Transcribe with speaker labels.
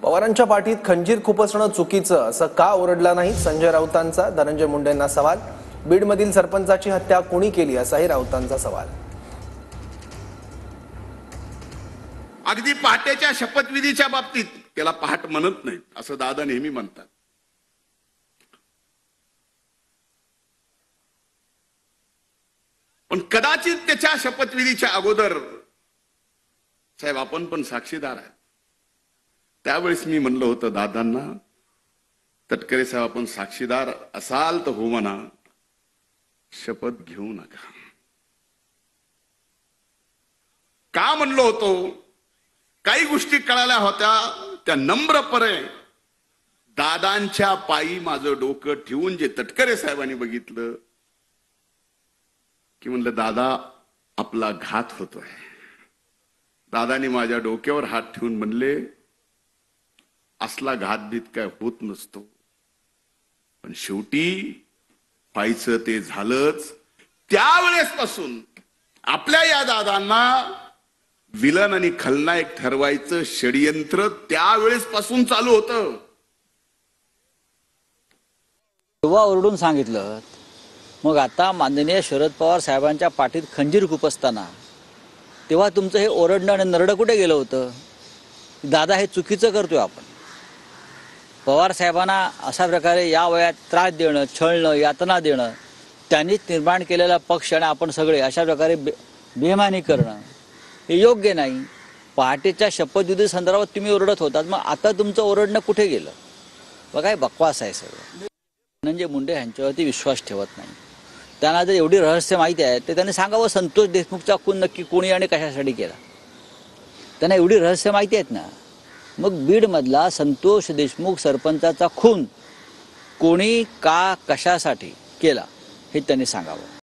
Speaker 1: पवारांच्या पाठीत खंजीर खुपसणं चुकीचं असं का ओरडला नाही संजय राऊतांचा धनंजय मुंडेंना सवाल। बीडमधील सरपंचाची हत्या कोणी केली असाही राऊतांचा सवाल।
Speaker 2: अगदी पहाटेच्या शपथविधीच्या बाबतीत त्याला पहाट म्हणत नाहीत असं दादा नेहमी म्हणतात। पण कदाचित त्याच्या शपथविधीच्या अगोदर साहेब आपण पण साक्षीदार आहे। त्यावेळेस मी म्हणलं होतं दादांना, तटकरे साहेब आपण साक्षीदार असाल तर हो म्हणा, शपथ घेऊ नका। का म्हणलो होतो? काही गोष्टी कळाल्या होत्या त्या नम्रपणे दादांच्या पायी माझं डोकं ठेवून जे तटकरे साहेबांनी बघितलं की म्हणलं दादा आपला घात होतोय। दादानी माझ्या डोक्यावर हात ठेवून म्हणले असला घातभीत काय होत नसतो, पण शेवटी व्हायचं ते झालंच। त्यावेळेसपासून आपल्या या दादांना विलन आणि खलनायक ठरवायचं षडयंत्र त्यावेळेसपासून चालू होतं।
Speaker 3: तेव्हा ओरडून सांगितलं, मग आता माननीय शरद पवार साहेबांच्या पाठीत खंजीर खुपसताना तेव्हा तुमचं हे ओरडणं आणि नरडं कुठे गेलं होतं? दादा हे चुकीचं करतोय आपण। पवार साहेबांना अशा प्रकारे या वयात त्रास देणं, छळणं, यातना देणं, त्यांनीच निर्माण केलेला पक्ष आणि आपण सगळे अशा प्रकारे बेईमानी करणं हे योग्य नाही। पहाटेच्या शपथविधी संदर्भात तुम्ही ओरडत होतात, मग आता तुमचं ओरडणं कुठे गेलं? बघा काय बकवास आहे सगळं। धनंजय मुंडे यांच्यावरती विश्वास ठेवत नाही। त्यांना जर एवढी रहस्य माहिती आहे तर त्यांनी सांगावं संतोष देशमुखचा खून नक्की कोणी आणि कशासाठी केला। त्यांना एवढी रहस्य माहिती आहेत ना, मग बीडमधला संतोष देशमुख सरपंचाचा खून कोणी का कशासाठी केला हे त्यांनी सांगावं।